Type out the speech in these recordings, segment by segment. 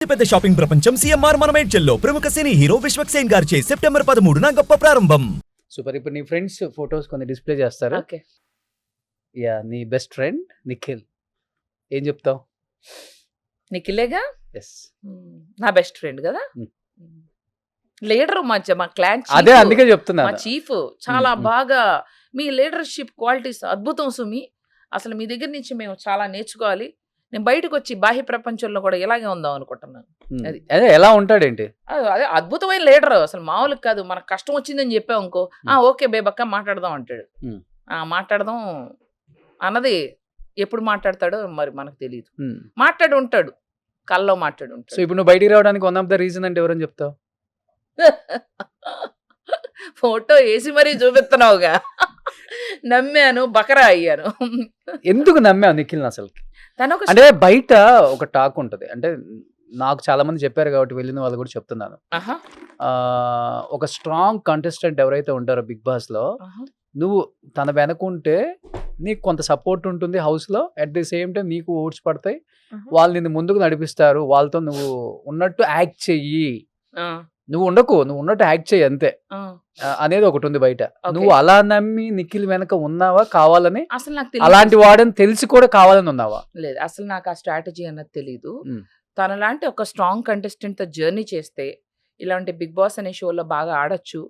పెద్ద షాపింగ్ ప్రపంచం సిఎంఆర్ మనమేడ్చల్లో ప్రముఖ సినీ హీరో విశ్వక్ సేన్ గారిచే సెప్టెంబర్ 13న గొప్ప ప్రారంభం. సూపర్. ఇప్పుడు నీ ఫ్రెండ్స్ ఫొటోస్ కొన్ని డిస్ప్లే చేస్తారు. ఓకే. యా, నీ బెస్ట్ ఫ్రెండ్ నిఖిల్, ఏం చెప్తావు? నిఖిలేగా ఎస్, నా బెస్ట్ ఫ్రెండ్ కదా, లీడర్ మా క్లాన్ అదే అందుకే చెప్తున్నా. మా చీఫ్ చాలా బాగా మీ లీడర్షిప్ క్వాలిటీస్ అద్భుతం సుమి. అసలు మీ దగ్గర నుంచి మేము చాలా నేర్చుకోవాలి. నేను బయటకు వచ్చి బాహ్య ప్రపంచంలో కూడా ఇలాగే ఉందాం అనుకుంటున్నాను. అది అదే ఎలా ఉంటాడేంటి? అదే అద్భుతమైన లీడర్, అసలు మామూలుగా కాదు. మనకు కష్టం వచ్చిందని చెప్పావు అనుకో, ఓకే బేబక్క మాట్లాడదాం అంటాడు. మాట్లాడదాం అన్నది ఎప్పుడు మాట్లాడతాడో మరి మనకు తెలియదు. మాట్లాడు ఉంటాడు, కల్లో మాట్లాడు ఉంటాడు. సో ఇప్పుడు నువ్వు బయటికి రావడానికి వన్ ఆఫ్ ద రీజన్ అంటే ఎవరని చెప్తావు? ఫోటో వేసి మరీ చూపిస్తున్నావుగా, నమ్మాను, బకరా అయ్యాను. ఎందుకు నమ్మావు నిఖిల్ అసలుకి? తను ఒక అంటే బయట ఒక టాక్ ఉంటది, అంటే నాకు చాలా మంది చెప్పారు కాబట్టి వెళ్ళిన వాళ్ళు కూడా చెప్తున్నాను. ఒక స్ట్రాంగ్ కంటెస్టెంట్ ఎవరైతే ఉంటారో బిగ్ బాస్ లో, నువ్వు తన వెనకుంటే నీకు కొంత సపోర్ట్ ఉంటుంది హౌస్ లో, అట్ ది సేమ్ టైం నీకు ఓట్స్ పడతాయి, వాళ్ళు నిన్ను ముందుకు నడిపిస్తారు, వాళ్ళతో నువ్వు ఉన్నట్టు యాక్ట్ చెయ్యి, నువ్వు ఉన్నట్టు యాక్ట్ చెయ్యి అంతే అనేది ఒకటి ఉంది బయట. నువ్వు అలా నమ్మి నిఖిల్ వెనక ఉన్నావా కావాలని? అసలు నాకు అలాంటి వాడని తెలిసి కూడా కావాలని ఉన్నావా? లేదు, అసలు నాకు ఆ స్ట్రాటజీ అన్నది తెలీదు. తనలాంటి ఒక స్ట్రాంగ్ కంటెస్టెంట్ తో జర్నీ చేస్తే ఇలాంటి బిగ్ బాస్ అనే షోలో బాగా ఆడొచ్చు,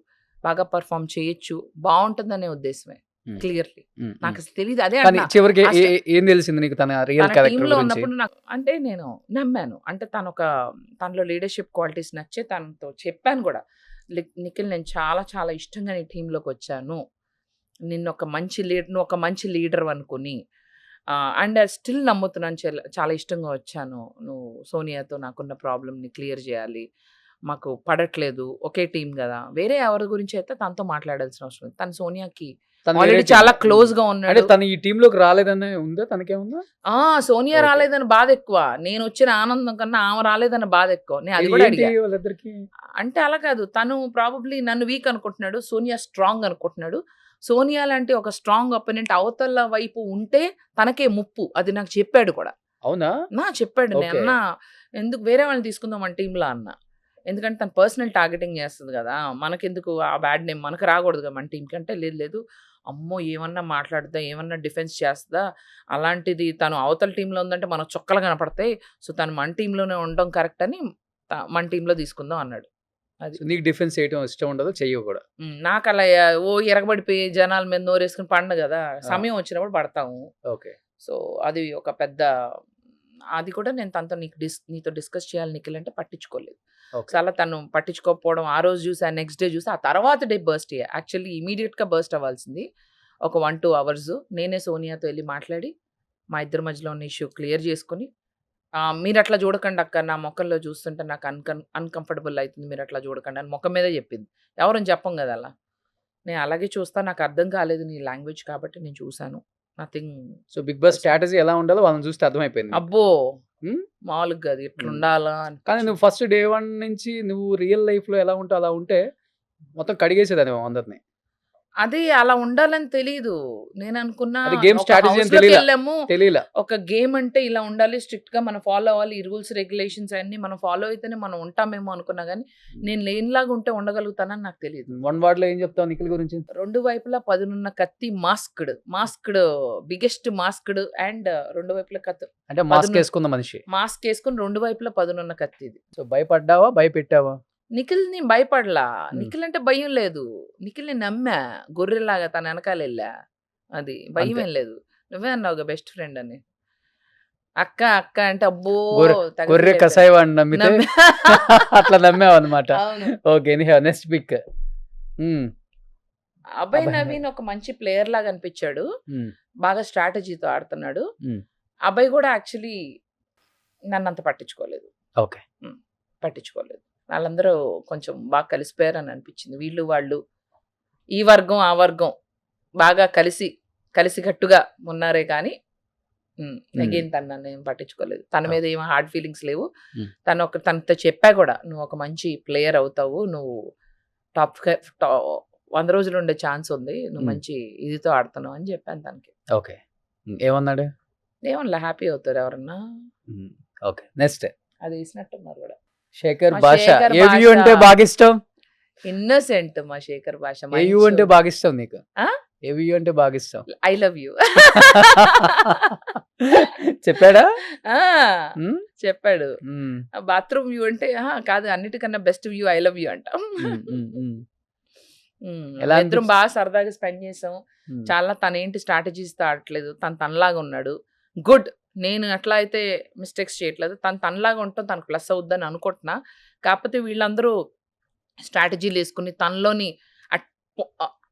బాగా పర్ఫామ్ చేయొచ్చు, బాగుంటుందనే ఉద్దేశమే. క్లియర్లీ నాకు అసలు తెలియదు. అదే చివరికి ఏం తెలిసింది నీకు తన రియల్ క్యారెక్టర్ లో గురించి? ఉన్నప్పుడు నాకు అంటే నేను నమ్మాను, అంటే తనలో లీడర్షిప్ క్వాలిటీస్ నచ్చే తనతో చెప్పాను కూడా, నిఖిల్ నేను చాలా చాలా ఇష్టంగా నీ టీంలోకి వచ్చాను, నిన్ను నువ్వు ఒక మంచి లీడర్ అనుకుని, అండ్ స్టిల్ నమ్ముతున్నాను, చాలా ఇష్టంగా వచ్చాను, నువ్వు సోనియాతో నాకున్న ప్రాబ్లమ్ని క్లియర్ చేయాలి, మాకు పడట్లేదు, ఒకే టీం కదా, వేరే ఎవరి గురించి అయితే తనతో మాట్లాడాల్సిన అవసరం లేదు. తను సోనియాకి ఆల్రెడీ చాలా క్లోజ్ గా ఉన్నాడు. తను ఈ టీమ్ లోకి రాలేదని ఉందా? తనకేముందా? సోనియా రాలేదని బాధ ఎక్కువ, నేను వచ్చిన ఆనందం కన్నా ఆమె రాలేదని బాధ ఎక్కువ. నేను అది కూడా అడిగా. అంటే అలా కాదు, తను ప్రాబబ్లీ నన్ను వీక్ అనుకుంటున్నాడు, సోనియా స్ట్రాంగ్ అనుకుంటున్నాడు. సోనియా లాంటి ఒక స్ట్రాంగ్ అపోనెంట్ అవతల వైపు ఉంటే తనకే ముప్పు, అది నాకు చెప్పాడు కూడా. అవునా? చెప్పాడు. నేను అన్నా ఎందుకు వేరే వాళ్ళని తీసుకుందాం మన టీంలో అన్న, ఎందుకంటే తను పర్సనల్ టార్గెటింగ్ చేస్తుంది కదా, మనకెందుకు ఆ బ్యాడ్ నేమ్, మనకు రాకూడదు కదా మన టీంకి. అంటే లేదు అమ్మో ఏమన్నా మాట్లాడుతా, ఏమన్నా డిఫెన్స్ చేస్తుందా, అలాంటిది తను అవతల టీంలో ఉందంటే మనకు చొక్కలు కనపడతాయి, సో తను మన టీంలోనే ఉండడం కరెక్ట్ అని మన టీంలో తీసుకుందాం అన్నాడు. అది నీకు డిఫెన్స్ చేయడం ఇష్టం ఉండదు, చెయ్యవు కూడా? నాకు అలా ఎరగబడిపోయి జనాల మీద నోరేసుకుని పండు కదా, సమయం వచ్చినప్పుడు పడతాము. ఓకే. సో అది ఒక పెద్ద, అది కూడా నేను తనతో నీతో డిస్కస్ చేయాలి నిఖిల్ అంటే పట్టించుకోలేదు. చాలా తను పట్టించుకోకపోవడం, ఆ రోజు చూసి ఆ నెక్స్ట్ డే చూసి ఆ తర్వాత డే బర్స్ట్ అయ్యా. యాక్చువల్లీ ఇమీడియట్గా బర్స్ట్ అవ్వాల్సింది ఒక 1-2 hours. నేనే సోనియాతో వెళ్ళి మాట్లాడి మా ఇద్దరి మధ్యలో ఉన్న ఇష్యూ క్లియర్ చేసుకుని, మీరు అట్లా చూడకండి అక్క, నా మొక్కల్లో చూస్తుంటే నాకు అన్కంఫర్టబుల్ అవుతుంది, మీరు అట్లా చూడకండి అని మొక్క మీదే చెప్పింది. ఎవరని చెప్పం కదా అలా, నేను అలాగే చూస్తా, నాకు అర్థం కాలేదు నీ లాంగ్వేజ్ కాబట్టి నేను చూశాను, nothing. So Bigg Boss strategy ఎలా ఉండాలో వాళ్ళని చూస్తే అర్థమైపోయింది. అబ్బో మామూలుగా కాదు, ఇట్లుండాలా అని. కానీ నువ్వు ఫస్ట్ డే 1 నుంచి నువ్వు రియల్ లైఫ్ లో ఎలా ఉంటావు అలా ఉంటే మొత్తం కడిగేసేదాన్ని అందరిని. అది అలా ఉండాలని తెలీదు, నేను అనుకున్నా గేమ్ స్ట్రాటజీ అని వెళ్ళాము, తెలియలా. ఒక గేమ్ అంటే ఇలా ఉండాలి, స్ట్రిక్ట్ గా మనం ఫాలో అవ్వాలి, ఈ రూల్స్ రెగ్యులేషన్స్ అన్ని మనం ఫాలో అయితేనే మనం ఉంటామేమో అనుకున్నా, కానీ నేను లేనిలాగా ఉంటే ఉండగలుగుతానని నాకు తెలియదు. వన్ వర్డ్ లో ఏం చెప్తావు నిఖిల్ గురించి? రెండు వైపులా పదునున్న కత్తి, మాస్క్డ్ బిగ్గెస్ట్ మాస్క్డ్, అండ్ రెండు వైపులా కత్తి, అంటే మాస్క్ వేసుకున్న మనిషి, మాస్క్ వేసుకుని రెండు వైపులా పదునున్న కత్తి. ఇది సో భయపడ్డావా, భయపెట్టావా? నిఖిల్ ని భయపడలా, నిఖిల్ అంటే భయం లేదు, నిఖిల్ ని నమ్మా, గొర్రెలాగా తన వెనకాల వెళ్ళా, అది భయం ఏం లేదు. నువ్వే అన్నావుగా బెస్ట్ ఫ్రెండ్ అని, అక్క అక్క అంటే అబ్బో గొర్రె కసాయి వాడిని నమ్మితే అట్లా నమ్మావు అనమాట. Okay, next pic. అబ్బాయి నవీన్ ఒక మంచి ప్లేయర్ లాగా అనిపించాడు, బాగా స్ట్రాటజీతో ఆడుతున్నాడు. అబ్బాయి కూడా యాక్చువల్లీ నన్ను అంత పట్టించుకోలేదు. ఓకే, పట్టించుకోలేదు. వాళ్ళందరూ కొంచెం బాగా కలిసిపోయారని అనిపించింది. వీళ్ళు వాళ్ళు ఈ వర్గం ఆ వర్గం బాగా కలిసికట్టుగా ఉన్నారే కానీ అగైన్ తను ఏం పట్టించుకోలేదు. తన మీద ఏం హార్డ్ ఫీలింగ్స్ లేవు. తనతో చెప్పా కూడా, నువ్వు ఒక మంచి ప్లేయర్ అవుతావు, నువ్వు టాప్ 100 రోజులు ఉండే ఛాన్స్ ఉంది, నువ్వు మంచి ఇదితో ఆడుతున్నావు అని చెప్పాను తనకి. ఓకే, ఏమన్నాడు? ఏమన్నా హ్యాపీ అవుతారు ఎవరన్నా. ఓకే, నెక్స్ట్ అది వేసినట్టున్నారు కూడా. శేఖర్ మా భాష శేఖర్ ఏ వ్యూ భాష. అంటే బాగా ఇష్టం? ఇన్నోసెంట్ మా శేఖర్ భాష. ఏ వ్యూ అంటే బాగా ఇష్టం నీకు? ఆ? ఏ వ్యూ అంటే బాగా ఇష్టం? ఐ లవ్ యూ చెప్పాడా? ఉమ్, చెప్పాడు. ఉమ్, బాత్రూమ్ వ్యూ అంటే కాదు, అన్నిటికన్నా best view I love you అంట. ఉమ్, ఉమ్, ఉమ్. ఎలా ఇద్దరం అనిపించింది? బాగా సరదాగా స్పెండ్ చేసాం. ఉమ్, చాలా తనేంటి స్ట్రాటజీస్ ఆడట్లేదు, తనలాగా ఉన్నాడు. గుడ్. నేను ఎట్లా అయితే మిస్టేక్స్ చేయట్లేదు, తనలాగా ఉంటాం తనకు ప్లస్ అవుద్దని అనుకుంటున్నా. కాకపోతే వీళ్ళందరూ స్ట్రాటజీలు వేసుకుని తనలోని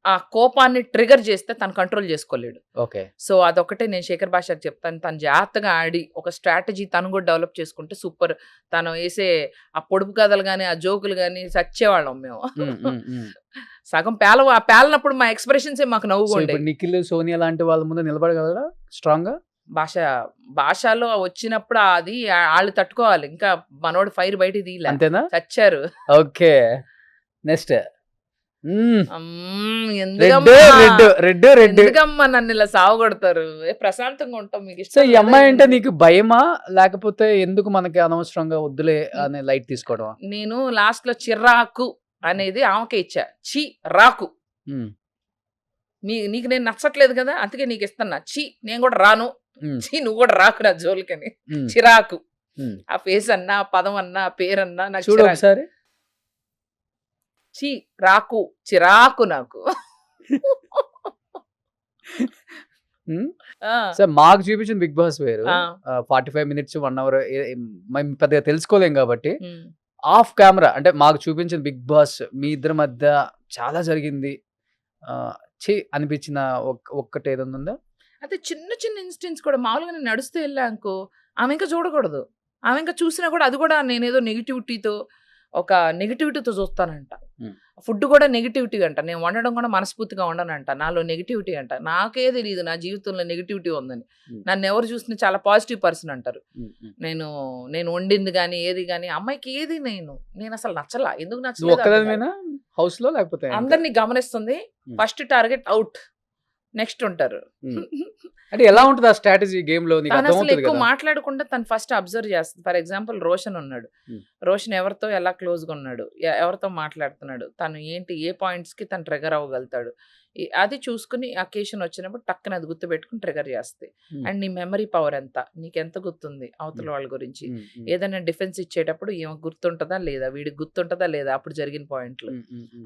ఆ కోపాన్ని ట్రిగర్ చేస్తే తను కంట్రోల్ చేసుకోలేడు. ఓకే. సో అదొకటే నేను శేఖర్ భాషకి చెప్తాను. తను జాగ్రత్తగా ఆడి ఒక స్ట్రాటజీ తను కూడా డెవలప్ చేసుకుంటే సూపర్. తను వేసే ఆ పొడుపు కథలు కానీ ఆ జోకులు కానీ చచ్చేవాళ్ళం మేము. ఉమ్, ఉమ్, ఉమ్. సగం పేలనప్పుడు మా ఎక్స్ప్రెషన్స్ మాకు సో నవ్వుకోండి. ఇప్పుడు నిఖిల్, సోనియా లాంటి వాళ్ళ ముందు నిలబడగలరా స్ట్రాంగ్ గా? భాషలో వచ్చినప్పుడు అది వాళ్ళు తట్టుకోవాలి. ఇంకా మనోడు ఫైర్ బయట తీయలే, అంతేనా? చచ్చారు. ఓకే. నెక్స్ట్ ఎందుకమ్మా నన్ను ఇలా సావగొడతారు? ప్రశాంతంగా ఉంటాం. మీకు సో ఇష్టం ఈ అమ్మాయి అంటే నీకు భయమా, లేకపోతే ఎందుకు మనకి అనవసరంగా వద్దులే అనే లైట్ తీసుకోవడం? నేను లాస్ట్ లో చిరాకు అనేది ఆమెకే ఇచ్చా. చి రాకు, నీకు నేను నచ్చట్లేదు కదా అందుకే నీకు ఇస్తున్నా. చి నేను కూడా రాను, చి నువ్వు కూడా రాకు నా జోలికని. చిరాకు. ఆ ఫేస్ అన్నా, ఆ పదం అన్నా, ఆ పేరన్నా నాకు చూడు చిరాకు. ఒకసారి. చి రాకు, చిరాకు నాకు. సో మాకు చూపించిన బిగ్ బాస్ వేరు. ఆ. 45 minutes 1 hour మేము పెద్దగా తెలుసుకోలేం కాబట్టి ఉమ్. ఆఫ్ కెమెరా అంటే మాకు చూపించిన బిగ్ బాస్ మీ ఇద్దరి మధ్య చాలా జరిగింది అనిపించిన ఒక్కటి ఏదైనా ఉందా? అయితే చిన్న చిన్న ఇన్స్టెన్స్ కూడా మామూలుగా నేను నడుస్తూ వెళ్ళానుకో ఆమె ఇంకా చూడకూడదు. ఆమె ఇంకా చూసినా కూడా అది కూడా నేనేదో నెగిటివిటీతో చూస్తానంట. ఫుడ్ కూడా నెగిటివిటీ అంట. నేను వండడం కూడా మనస్ఫూర్తిగా వండనంట. నాలో నెగిటివిటీ అంట. నాకే తెలియదు నా జీవితంలో నెగిటివిటీ ఉందని. నన్ను ఎవరు చూసినా చాలా పాజిటివ్ పర్సన్ అంటారు. నేను వండింది కానీ ఏది కానీ అమ్మాయికి ఏది నేను అసలు నచ్చలా. ఎందుకు నచ్చలేదు? హౌస్ లో లేకపోతే అందరినీ గమనిస్తుంది. ఫస్ట్ టార్గెట్ అవుట్, నెక్స్ట్ ఉంటారు. అంటే ఎలా ఉంటుంది ఆ స్ట్రాటజీ గేమ్ లో? తను అసలు ఎక్కువ మాట్లాడకుండా తను ఫస్ట్ అబ్జర్వ్ చేస్తుంది. ఫర్ ఎగ్జాంపుల్ రోషన్ ఉన్నాడు. రోషన్ ఎవరితో ఎలా క్లోజ్ గా ఉన్నాడు, ఎవరితో మాట్లాడుతున్నాడు, తను ఏంటి, ఏ పాయింట్స్ కి తను ట్రిగర్ అవ్వగలుగుతాడు, అది చూసుకుని అకేషన్ వచ్చినప్పుడు టక్కున అది గుర్తు పెట్టుకుని ట్రిగర్ చేస్తాయి. అండ్ నీ మెమరీ పవర్ ఎంత, నీకెంత గుర్తుంది అవతల వాళ్ళ గురించి. ఏదైనా డిఫెన్స్ ఇచ్చేటప్పుడు ఏమో గుర్తుంటుందా లేదా, వీడికి గుర్తుంటుందా లేదా అప్పుడు జరిగిన పాయింట్లు.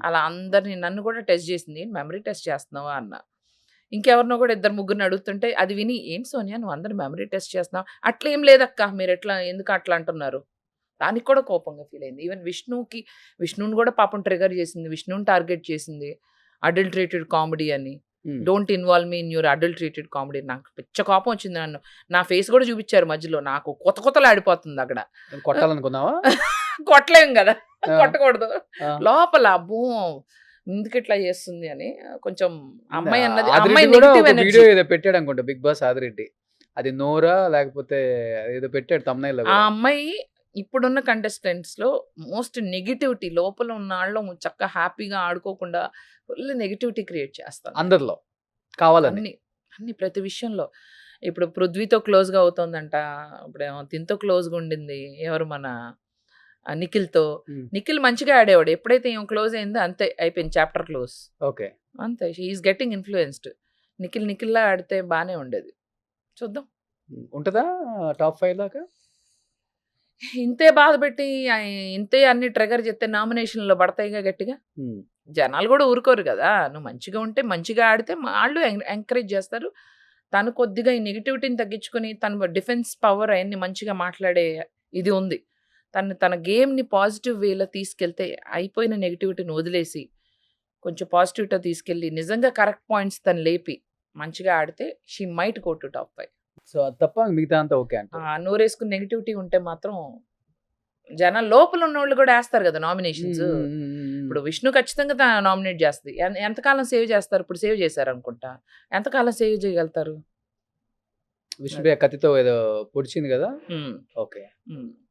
అలా అందరినీ నన్ను కూడా టెస్ట్ చేసింది. మెమరీ టెస్ట్ చేస్తున్నావా అన్న. ఇంకెవరినో కూడా 2-3 అడుగుతుంటే అది విని, ఏంటి సోనియా నువ్వు అందరు మెమరీ టెస్ట్ చేస్తున్నావు, అట్లేం లేదక్క, మీరు ఎందుకు అట్లా అంటున్నారు. దానికి కూడా కోపంగా ఫీల్ అయింది. ఈవెన్ విష్ణుని కూడా పాపం ట్రిగర్ చేసింది, విష్ణుని టార్గెట్ చేసింది. అడల్టరేటెడ్ కామెడీ అని, don't involve me in your adulterated comedy. నాకు పిచ్చ కోపం వచ్చింది. నా ఫేస్ కూడా చూపించారు మధ్యలో. నాకు కొత్తలు ఆడిపోతుంది అక్కడ. కొట్టాలనుకున్నావా? కొట్టలేం కదా, కొట్టకూడదు. లోపల అబ్బో ఎందుకు ఇట్లా చేస్తుంది అని కొంచెం అమ్మాయి అన్నది వీడియో ఏదో పెట్టాడు అనుకుంటా బిగ్ బాస్ ఆదిరెడ్డి. అది నోరా లేకపోతే ఏదో పెట్టాడు thumbnail లో. ఆ అమ్మాయి ఇప్పుడున్న కంటెస్టెంట్స్ లో మోస్ట్ నెగిటివిటీ లోపల ఉన్న వాళ్ళు చక్కగా హ్యాపీగా ఆడుకోకుండా ఫుల్ నెగిటివిటీ క్రియేట్ చేస్తారు అందరిలో కావాలని. అన్ని ప్రతి విషయంలో. ఇప్పుడు పృథ్వీతో క్లోజ్ గా అవుతుందంట, ఇప్పుడు తినతో క్లోజ్ గా ఉండింది ఎవరు, మన నిఖిల్తో. నిఖిల్ మంచిగా ఆడేవాడు. ఎప్పుడైతే ఏం క్లోజ్ అయిందో అంతే, అయిపోయింది, చాప్టర్ క్లోజ్. ఓకే, అంతే. Is getting influenced. నిఖిల్లా ఆడితే బానే ఉండేది. చూద్దాం ఉంటుందా టాప్ 5 దాకా. ఇంతే బాధ పెట్టి ఇంతే అన్ని ట్రిగర్ చేస్తే నామినేషన్లో పడతాయిగా గట్టిగా. జనాలు కూడా ఊరుకోరు కదా. నువ్వు మంచిగా ఉంటే మంచిగా ఆడితే వాళ్ళు ఎంకరేజ్ చేస్తారు. తను కొద్దిగా ఈ నెగిటివిటీని తగ్గించుకొని తన డిఫెన్స్ పవర్ అవన్నీ మంచిగా మాట్లాడే ఇది ఉంది. తన గేమ్ని పాజిటివ్ వేలో తీసుకెళ్తే అయిపోయిన నెగిటివిటీని వదిలేసి కొంచెం పాజిటివ్గా తీసుకెళ్ళి నిజంగా కరెక్ట్ పాయింట్స్ తను లేపి మంచిగా ఆడితే she might go to top 5. So అది తప్ప మిగతా అంతా ఓకే అంట. నోరేసుకుని నెగిటివిటీ ఉంటే మాత్రం జనాలు లోపల ఉన్న వాళ్ళు కూడా వేస్తారు కదా నామినేషన్స్. ఇప్పుడు విష్ణు ఖచ్చితంగా నామినేట్ చేస్తుంది. ఎంతకాలం సేవ్ చేస్తారు? ఇప్పుడు సేవ్ చేశారు అనుకుంటా. ఎంతకాలం సేవ్ చేయగలుగుతారు? విష్ణు కత్తితో ఏదో పొడిచింది కదా. ఓకే,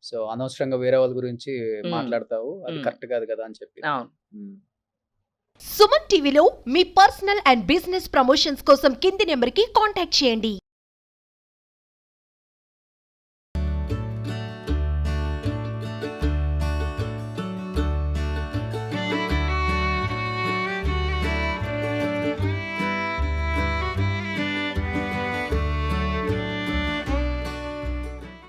సో అనవసరంగా వేరే వాళ్ళ గురించి మాట్లాడతావు, అది కరెక్ట్ కాదు కదా అని చెప్పి. సుమన్ టీవీలో మీ పర్సనల్ అండ్ బిజినెస్ ప్రమోషన్స్ కోసం కింది నెంబర్కి కాంటాక్ట్ చేయండి.